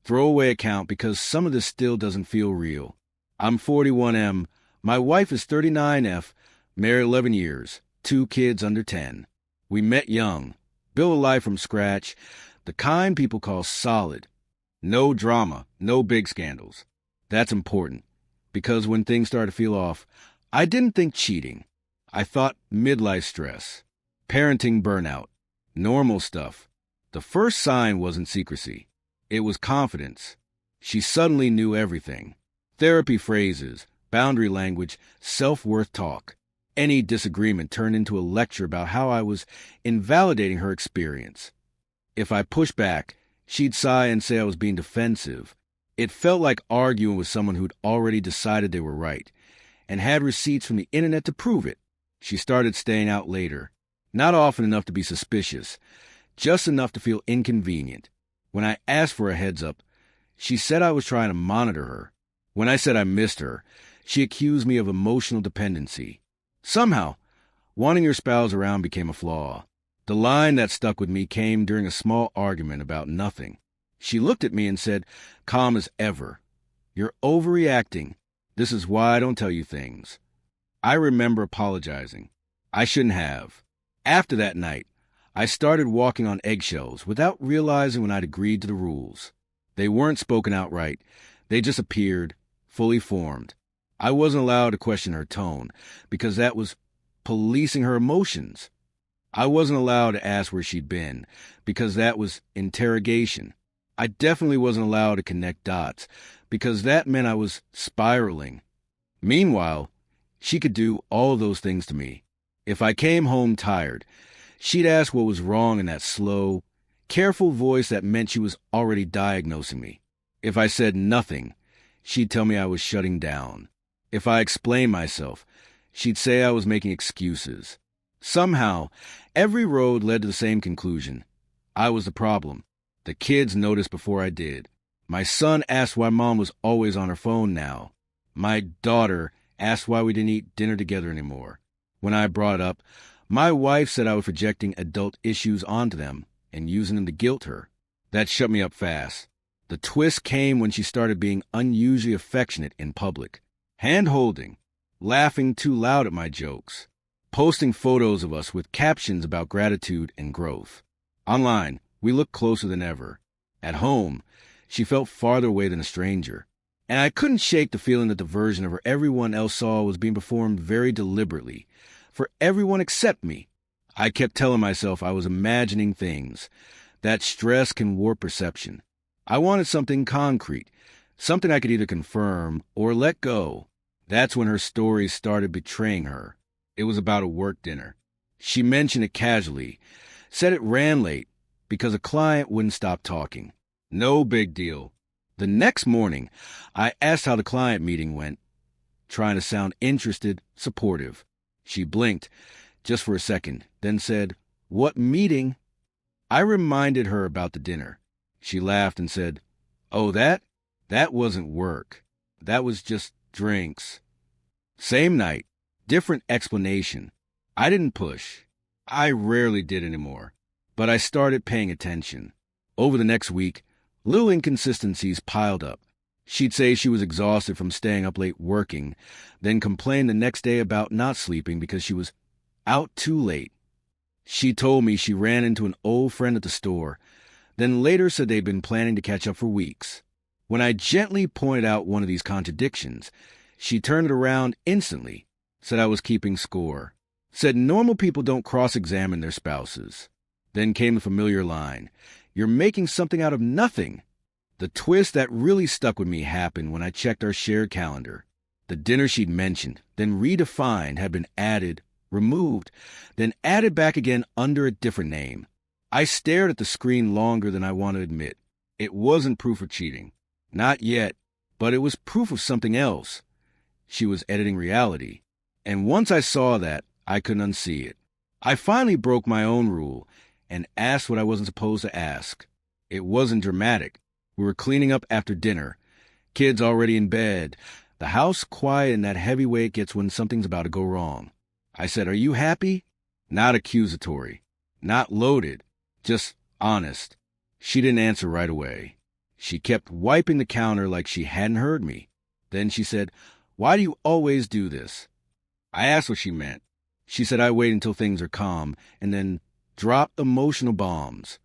throwaway account because some of this still doesn't feel real. I'm 41M. My wife is 39F, married 11 years, 2 kids under 10. We met young, built a life from scratch, the kind people call solid. No drama, no big scandals. That's important, because when things started to feel off, I didn't think cheating. I thought midlife stress, parenting burnout, normal stuff. The first sign wasn't secrecy. It was confidence. She suddenly knew everything. Therapy phrases, boundary language, self-worth talk. Any disagreement turned into a lecture about how I was invalidating her experience. If I pushed back, she'd sigh and say I was being defensive. It felt like arguing with someone who'd already decided they were right and had receipts from the internet to prove it. She started staying out later, not often enough to be suspicious, just enough to feel inconvenient. When I asked for a heads up, she said I was trying to monitor her. When I said I missed her, she accused me of emotional dependency. Somehow, wanting your spouse around became a flaw. The line that stuck with me came during a small argument about nothing. She looked at me and said, calm as ever, "You're overreacting. This is why I don't tell you things." I remember apologizing. I shouldn't have. After that night, I started walking on eggshells without realizing when I'd agreed to the rules. They weren't spoken outright. They just appeared, fully formed. I wasn't allowed to question her tone, because that was policing her emotions. I wasn't allowed to ask where she'd been, because that was interrogation. I definitely wasn't allowed to connect dots, because that meant I was spiraling. Meanwhile, she could do all those things to me. If I came home tired, she'd ask what was wrong in that slow, careful voice that meant she was already diagnosing me. If I said nothing, she'd tell me I was shutting down. If I explained myself, she'd say I was making excuses. Somehow, every road led to the same conclusion. I was the problem. The kids noticed before I did. My son asked why Mom was always on her phone now. My daughter asked why we didn't eat dinner together anymore. When I brought it up, my wife said I was projecting adult issues onto them and using them to guilt her. That shut me up fast. The twist came when she started being unusually affectionate in public. Hand-holding, laughing too loud at my jokes, posting photos of us with captions about gratitude and growth. Online, we looked closer than ever. At home, she felt farther away than a stranger. And I couldn't shake the feeling that the version of her everyone else saw was being performed very deliberately, for everyone except me. I kept telling myself I was imagining things. That stress can warp perception. I wanted something concrete, something I could either confirm or let go. That's when her stories started betraying her. It was about a work dinner. She mentioned it casually, said it ran late because a client wouldn't stop talking. No big deal. The next morning, I asked how the client meeting went, trying to sound interested, supportive. She blinked, just for a second, then said, "What meeting?" I reminded her about the dinner. She laughed and said, "Oh, that wasn't work. That was just drinks." Same night, different explanation. I didn't push. I rarely did anymore. But I started paying attention. Over the next week, little inconsistencies piled up. She'd say she was exhausted from staying up late working, then complain the next day about not sleeping because she was out too late. She told me she ran into an old friend at the store, then later said they'd been planning to catch up for weeks. When I gently pointed out one of these contradictions, she turned it around instantly, said I was keeping score, said normal people don't cross-examine their spouses. Then came the familiar line, "You're making something out of nothing." The twist that really stuck with me happened when I checked our shared calendar. The dinner she'd mentioned, then redefined, had been added, removed, then added back again under a different name. I stared at the screen longer than I want to admit. It wasn't proof of cheating. Not yet, but it was proof of something else. She was editing reality. And once I saw that, I couldn't unsee it. I finally broke my own rule and asked what I wasn't supposed to ask. It wasn't dramatic. We were cleaning up after dinner. Kids already in bed. The house quiet in that heavy way it gets when something's about to go wrong. I said, "Are you happy?" Not accusatory. Not loaded. Just honest. She didn't answer right away. She kept wiping the counter like she hadn't heard me. Then she said, "Why do you always do this?" I asked what she meant. She said I wait until things are calm and then drop emotional bombs.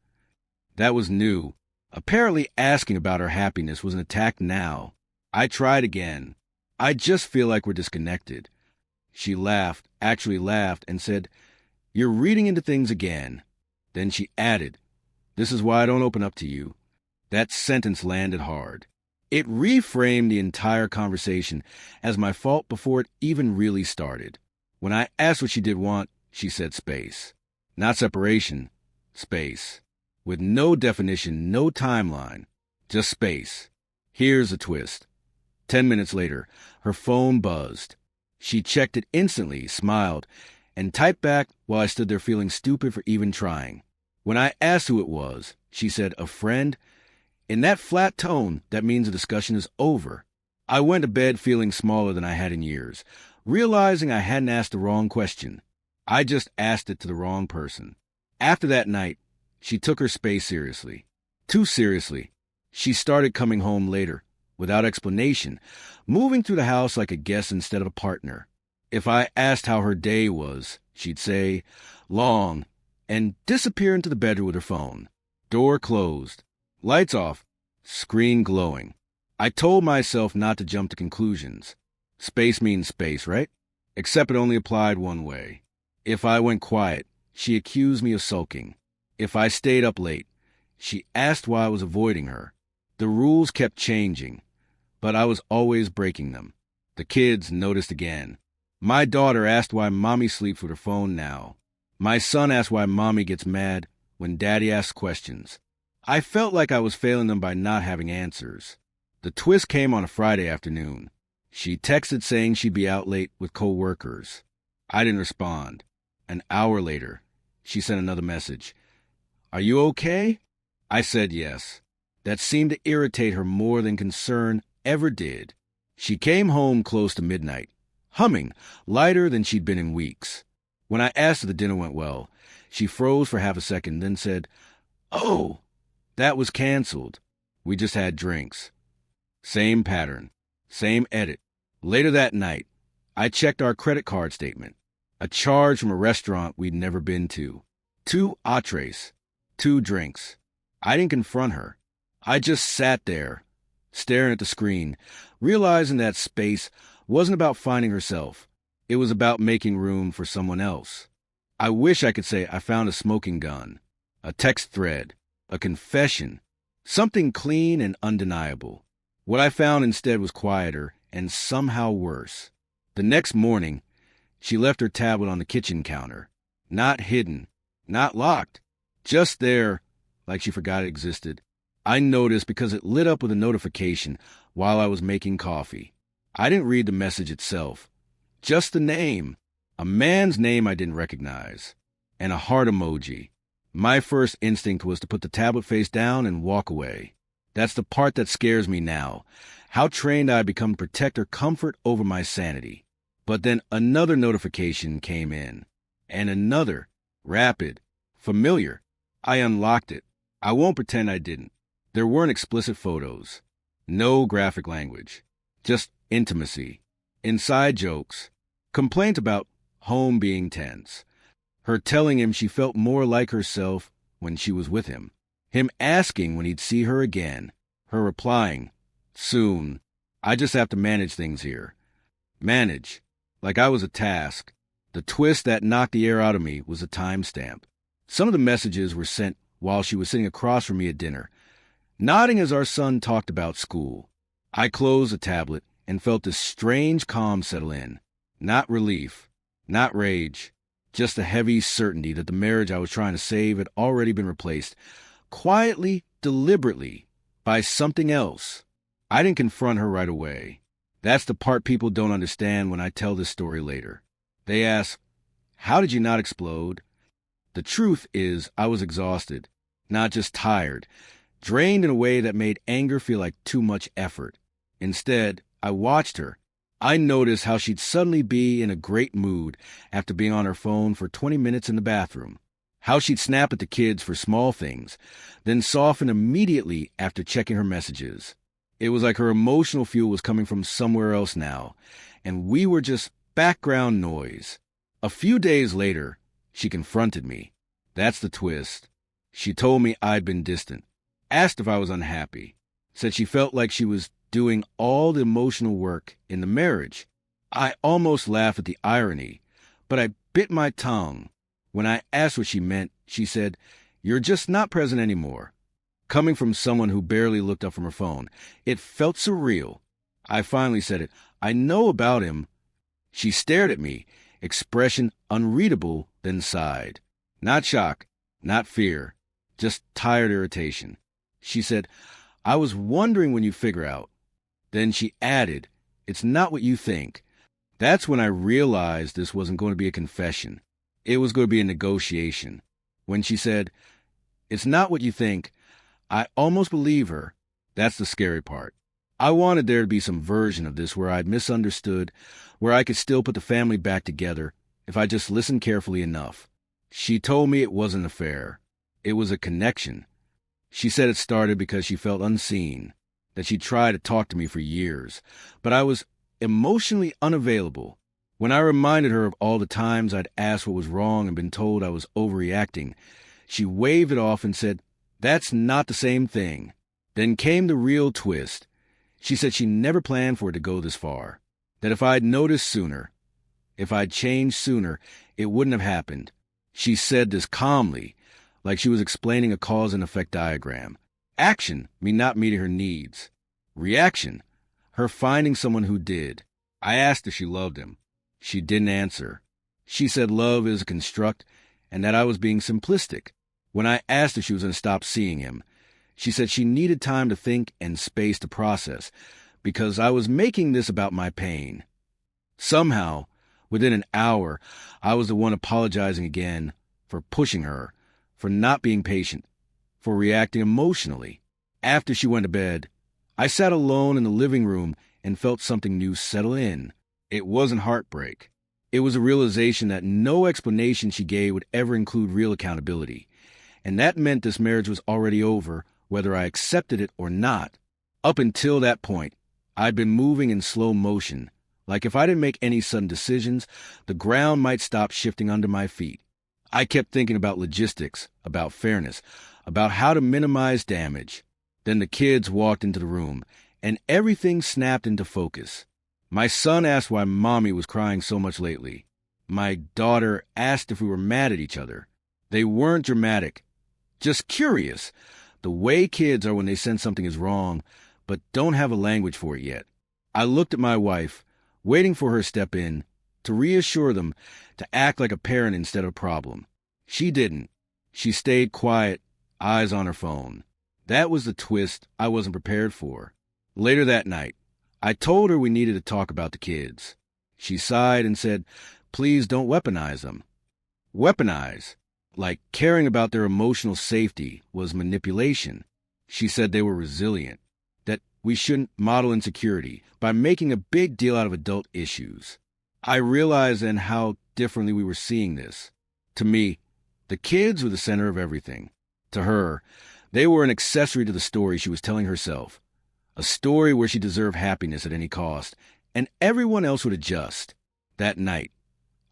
That was new. Apparently asking about her happiness was an attack now. I tried again. "I just feel like we're disconnected." She laughed, actually laughed, and said, "You're reading into things again." Then she added, "This is why I don't open up to you." That sentence landed hard. It reframed the entire conversation as my fault before it even really started. When I asked what she did want, she said space. Not separation, space. With no definition, no timeline, just space. Here's the twist. 10 minutes later, her phone buzzed. She checked it instantly, smiled, and typed back while I stood there feeling stupid for even trying. When I asked who it was, she said, "A friend." In that flat tone, that means the discussion is over. I went to bed feeling smaller than I had in years, realizing I hadn't asked the wrong question. I just asked it to the wrong person. After that night, she took her space seriously. Too seriously. She started coming home later, without explanation, moving through the house like a guest instead of a partner. If I asked how her day was, she'd say, "Long," and disappear into the bedroom with her phone. Door closed. Lights off. Screen glowing. I told myself not to jump to conclusions. Space means space, right? Except it only applied one way. If I went quiet, she accused me of sulking. If I stayed up late, she asked why I was avoiding her. The rules kept changing, but I was always breaking them. The kids noticed again. My daughter asked why mommy sleeps with her phone now. My son asked why mommy gets mad when daddy asks questions. I felt like I was failing them by not having answers. The twist came on a Friday afternoon. She texted saying she'd be out late with co-workers. I didn't respond. An hour later, she sent another message. "Are you okay?" I said yes. That seemed to irritate her more than concern ever did. She came home close to midnight, humming, lighter than she'd been in weeks. When I asked if the dinner went well, she froze for half a second, then said, "Oh, that was canceled. We just had drinks." Same pattern, same edit. Later that night, I checked our credit card statement. A charge from a restaurant we'd never been to. 2 entrees, 2 drinks. I didn't confront her. I just sat there, staring at the screen, realizing that space wasn't about finding herself. It was about making room for someone else. I wish I could say I found a smoking gun, a text thread, a confession, something clean and undeniable. What I found instead was quieter and somehow worse. The next morning, she left her tablet on the kitchen counter. Not hidden, not locked, just there, like she forgot it existed. I noticed because it lit up with a notification while I was making coffee. I didn't read the message itself, just the name, a man's name I didn't recognize, and a heart emoji. My first instinct was to put the tablet face down and walk away. That's the part that scares me now, how trained I had become to protect her comfort over my sanity. But then another notification came in, and another, rapid, familiar. I unlocked it. I won't pretend I didn't. There weren't explicit photos, no graphic language, just intimacy, inside jokes, complaints about home being tense, her telling him she felt more like herself when she was with him, him asking when he'd see her again, her replying, "Soon. I just have to manage things here." Manage, like I was a task. The twist that knocked the air out of me was a timestamp. Some of the messages were sent while she was sitting across from me at dinner, nodding as our son talked about school. I closed the tablet and felt this strange calm settle in. Not relief, not rage, just a heavy certainty that the marriage I was trying to save had already been replaced, quietly, deliberately, by something else. I didn't confront her right away. That's the part people don't understand when I tell this story later. They ask, "How did you not explode?" The truth is, I was exhausted, not just tired, drained in a way that made anger feel like too much effort. Instead, I watched her. I noticed how she'd suddenly be in a great mood after being on her phone for 20 minutes in the bathroom, How she'd snap at the kids for small things, then soften immediately after checking her messages. It was like her emotional fuel was coming from somewhere else now, and we were just background noise. A few days later, she confronted me. That's the twist. She told me I'd been distant, asked if I was unhappy, said she felt like she was doing all the emotional work in the marriage. I almost laughed at the irony, but I bit my tongue. When I asked what she meant, she said, "You're just not present anymore." Coming from someone who barely looked up from her phone, it felt surreal. I finally said it. "I know about him." She stared at me, expression unreadable, then sighed. Not shock, not fear, just tired irritation. She said, "I was wondering when you figure out." Then she added, "It's not what you think." That's when I realized this wasn't going to be a confession. It was going to be a negotiation. When she said, "It's not what you think," I almost believe her. That's the scary part. I wanted there to be some version of this where I'd misunderstood, where I could still put the family back together if I just listened carefully enough. She told me it wasn't an affair. It was a connection. She said it started because she felt unseen, that she tried to talk to me for years, but I was emotionally unavailable. When I reminded her of all the times I'd asked what was wrong and been told I was overreacting, she waved it off and said, "That's not the same thing." Then came the real twist. She said she never planned for it to go this far, that if I'd noticed sooner, if I'd changed sooner, it wouldn't have happened. She said this calmly, like she was explaining a cause and effect diagram. Action, me not meeting her needs. Reaction, her finding someone who did. I asked if she loved him. She didn't answer. She said love is a construct and that I was being simplistic. When I asked if she was going to stop seeing him, she said she needed time to think and space to process because I was making this about my pain. Somehow, within an hour, I was the one apologizing again for pushing her, for not being patient, for reacting emotionally. After she went to bed, I sat alone in the living room and felt something new settle in. It wasn't heartbreak. It was a realization that no explanation she gave would ever include real accountability. And that meant this marriage was already over, whether I accepted it or not. Up until that point, I'd been moving in slow motion. Like if I didn't make any sudden decisions, the ground might stop shifting under my feet. I kept thinking about logistics, about fairness, about how to minimize damage. Then the kids walked into the room, and everything snapped into focus. My son asked why Mommy was crying so much lately. My daughter asked if we were mad at each other. They weren't dramatic, just curious, the way kids are when they sense something is wrong, but don't have a language for it yet. I looked at my wife, waiting for her to step in, to reassure them, to act like a parent instead of a problem. She didn't. She stayed quiet, eyes on her phone. That was the twist I wasn't prepared for. Later that night, I told her we needed to talk about the kids. She sighed and said, "Please don't weaponize them." Weaponize, like caring about their emotional safety, was manipulation. She said they were resilient, that we shouldn't model insecurity by making a big deal out of adult issues. I realized then how differently we were seeing this. To me, the kids were the center of everything. To her, they were an accessory to the story she was telling herself. A story where she deserved happiness at any cost, and everyone else would adjust. That night,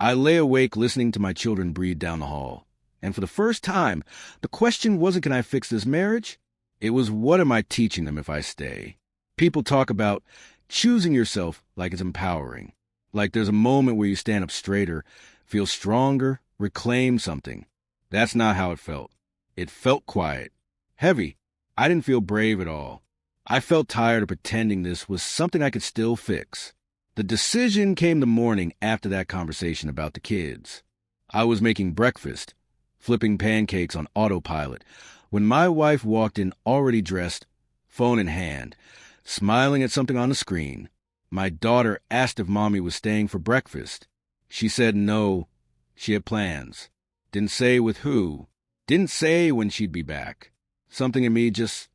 I lay awake listening to my children breathe down the hall. And for the first time, the question wasn't, can I fix this marriage? It was, what am I teaching them if I stay? People talk about choosing yourself like it's empowering. Like there's a moment where you stand up straighter, feel stronger, reclaim something. That's not how it felt. It felt quiet, heavy. I didn't feel brave at all. I felt tired of pretending this was something I could still fix. The decision came the morning after that conversation about the kids. I was making breakfast, flipping pancakes on autopilot, when my wife walked in already dressed, phone in hand, smiling at something on the screen. My daughter asked if Mommy was staying for breakfast. She said no, she had plans. Didn't say with who. Didn't say when she'd be back. Something in me just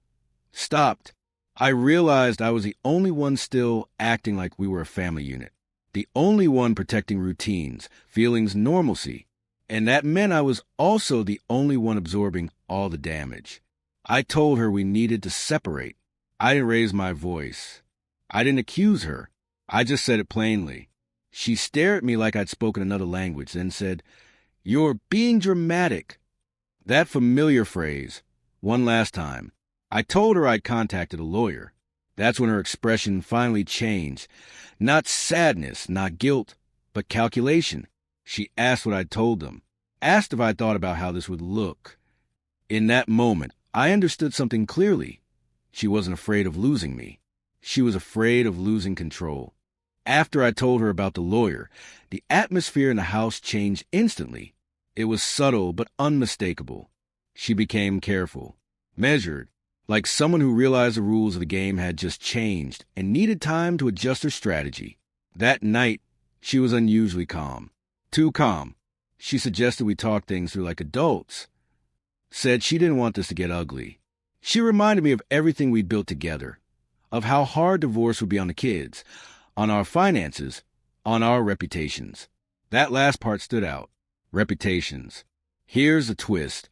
stopped. I realized I was the only one still acting like we were a family unit. The only one protecting routines, feelings, normalcy. And that meant I was also the only one absorbing all the damage. I told her we needed to separate. I didn't raise my voice. I didn't accuse her. I just said it plainly. She stared at me like I'd spoken another language, then said, "You're being dramatic." That familiar phrase, one last time. I told her I'd contacted a lawyer. That's when her expression finally changed. Not sadness, not guilt, but calculation. She asked what I'd told them, asked if I thought about how this would look. In that moment, I understood something clearly. She wasn't afraid of losing me. She was afraid of losing control. After I told her about the lawyer, the atmosphere in the house changed instantly. It was subtle but unmistakable. She became careful, measured, like someone who realized the rules of the game had just changed and needed time to adjust her strategy. That night, she was unusually calm. Too calm. She suggested we talk things through like adults. Said she didn't want this to get ugly. She reminded me of everything we'd built together, of how hard divorce would be on the kids, on our finances, on our reputations. That last part stood out. Reputations. Here's the twist.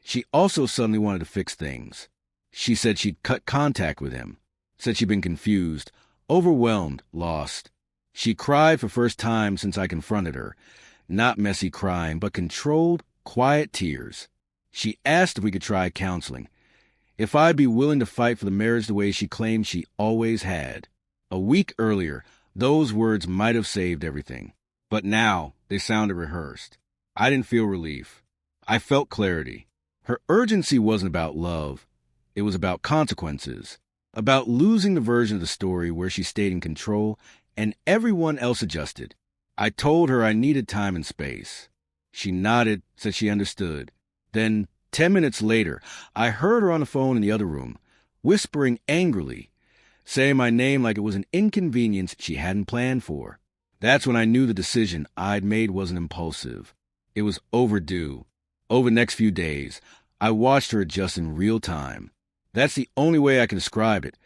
She also suddenly wanted to fix things. She said she'd cut contact with him. Said she'd been confused, overwhelmed, lost. She cried for first time since I confronted her. Not messy crying, but controlled, quiet tears. She asked if we could try counseling, if I'd be willing to fight for the marriage the way she claimed she always had. A week earlier, those words might have saved everything. But now, they sounded rehearsed. I didn't feel relief. I felt clarity. Her urgency wasn't about love. It was about consequences, about losing the version of the story where she stayed in control and everyone else adjusted. I told her I needed time and space. She nodded, said she understood. Then, 10 minutes later, I heard her on the phone in the other room, whispering angrily, saying my name like it was an inconvenience she hadn't planned for. That's when I knew the decision I'd made wasn't impulsive. It was overdue. Over the next few days, I watched her adjust in real time. That's the only way I can describe it,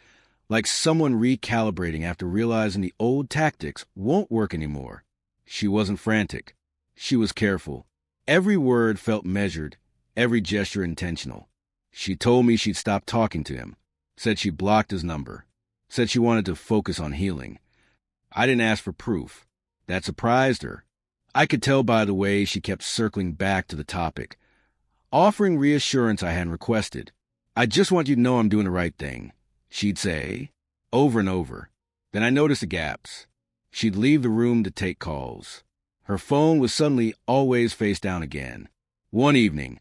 like someone recalibrating after realizing the old tactics won't work anymore. She wasn't frantic. She was careful. Every word felt measured, every gesture intentional. She told me she'd stopped talking to him, said she blocked his number, said she wanted to focus on healing. I didn't ask for proof. That surprised her. I could tell by the way she kept circling back to the topic, offering reassurance I hadn't requested. "I just want you to know I'm doing the right thing," she'd say, over and over. Then I noticed the gaps. She'd leave the room to take calls. Her phone was suddenly always face down again. One evening,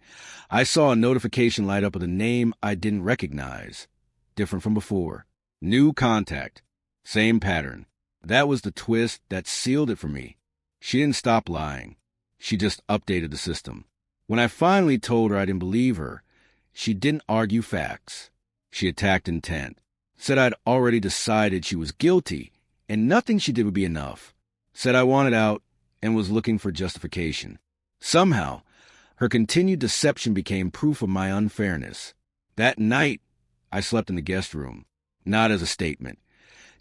I saw a notification light up with a name I didn't recognize. Different from before. New contact. Same pattern. That was the twist that sealed it for me. She didn't stop lying. She just updated the system. When I finally told her I didn't believe her, she didn't argue facts. She attacked intent. Said I'd already decided she was guilty and nothing she did would be enough. Said I wanted out and was looking for justification. Somehow, her continued deception became proof of my unfairness. That night, I slept in the guest room, not as a statement,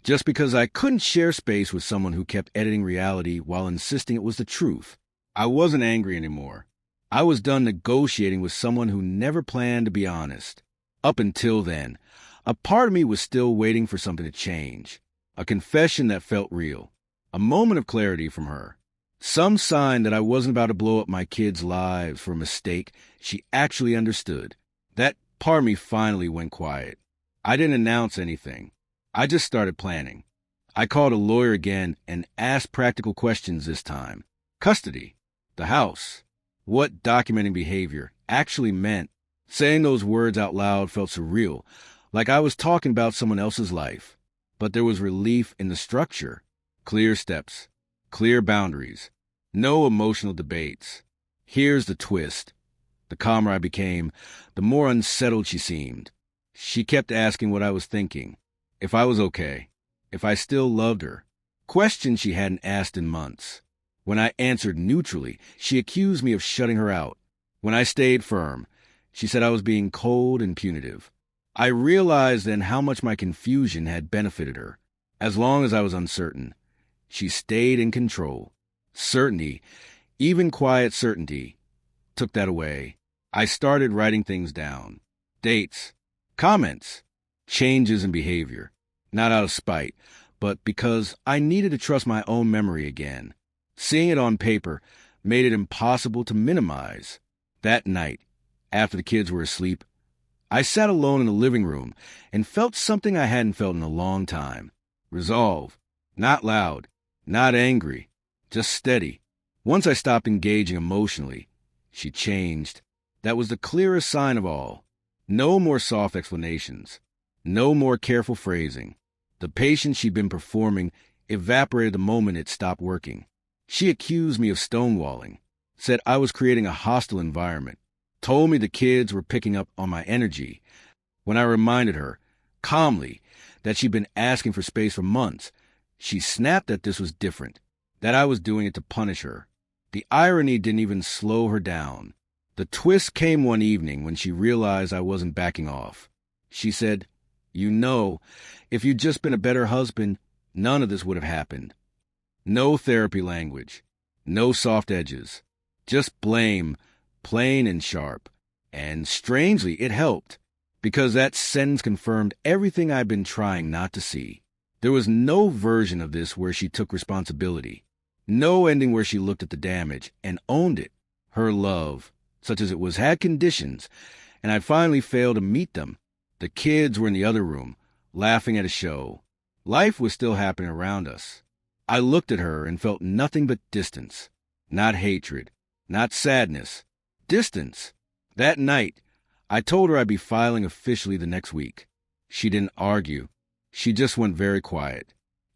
just because I couldn't share space with someone who kept editing reality while insisting it was the truth. I wasn't angry anymore. I was done negotiating with someone who never planned to be honest. Up until then, a part of me was still waiting for something to change. A confession that felt real. A moment of clarity from her. Some sign that I wasn't about to blow up my kids' lives for a mistake she actually understood. That part of me finally went quiet. I didn't announce anything. I just started planning. I called a lawyer again and asked practical questions this time. Custody. The house. What documenting behavior actually meant. Saying those words out loud felt surreal, like I was talking about someone else's life. But there was relief in the structure. Clear steps. Clear boundaries. No emotional debates. Here's the twist. The calmer I became, the more unsettled she seemed. She kept asking what I was thinking. If I was okay. If I still loved her. Questions she hadn't asked in months. When I answered neutrally, she accused me of shutting her out. When I stayed firm, she said I was being cold and punitive. I realized then how much my confusion had benefited her. As long as I was uncertain, she stayed in control. Certainty, Even quiet certainty took that away. I started writing things down. Dates, comments, changes in behavior. Not out of spite, but because I needed to trust my own memory again. Seeing it on paper made it impossible to minimize. That night, after the kids were asleep, I sat alone in the living room and felt something I hadn't felt in a long time. Resolve. Not loud, not angry, just steady. Once I stopped engaging emotionally, she changed. That was the clearest sign of all. No more soft explanations. No more careful phrasing. The patience she'd been performing evaporated the moment it stopped working. She accused me of stonewalling, said I was creating a hostile environment, told me the kids were picking up on my energy. When I reminded her, calmly, that she'd been asking for space for months, she snapped that this was different, that I was doing it to punish her. The irony didn't even slow her down. The twist came one evening when she realized I wasn't backing off. She said, "You know, if you'd just been a better husband, none of this would have happened." No therapy language, no soft edges, just blame, plain and sharp. And strangely, it helped, because that sentence confirmed everything I'd been trying not to see. There was no version of this where she took responsibility. No ending where she looked at the damage and owned it. Her love, such as it was, had conditions, and I finally failed to meet them. The kids were in the other room, laughing at a show. Life was still happening around us. I looked at her and felt nothing but distance. Not hatred, not sadness. Distance. That night, I told her I'd be filing officially the next week. She didn't argue. She just went very quiet.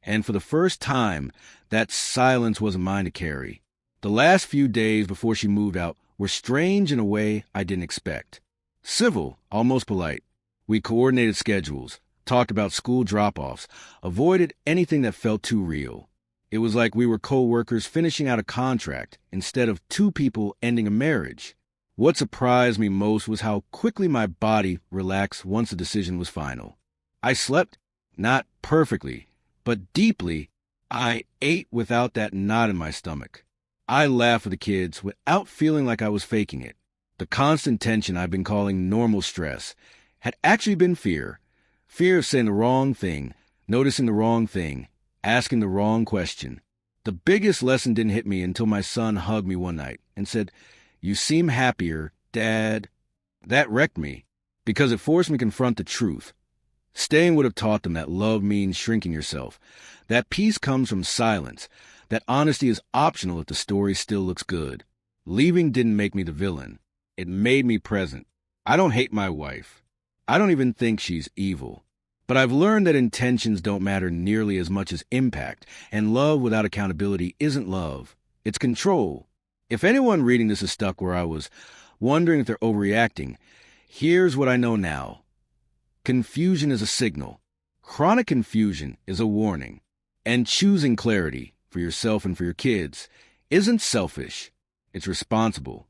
And for the first time, that silence wasn't mine to carry. The last few days before she moved out were strange in a way I didn't expect. Civil, almost polite. We coordinated schedules, talked about school drop-offs, avoided anything that felt too real. It was like we were co-workers finishing out a contract instead of two people ending a marriage. What surprised me most was how quickly my body relaxed once the decision was final. I slept, not perfectly, but deeply. I ate without that knot in my stomach. I laughed with the kids without feeling like I was faking it. The constant tension I've been calling normal stress had actually been fear. Fear of saying the wrong thing, noticing the wrong thing, asking the wrong question. The biggest lesson didn't hit me until my son hugged me one night and said, "You seem happier, Dad." That wrecked me, because it forced me to confront the truth. Staying would have taught them that love means shrinking yourself, that peace comes from silence, that honesty is optional if the story still looks good. Leaving didn't make me the villain. It made me present. I don't hate my wife. I don't even think she's evil. But I've learned that intentions don't matter nearly as much as impact, and love without accountability isn't love. It's control. If anyone reading this is stuck where I was, wondering if they're overreacting, here's what I know now. Confusion is a signal. Chronic confusion is a warning. And choosing clarity, for yourself and for your kids, isn't selfish. It's responsible.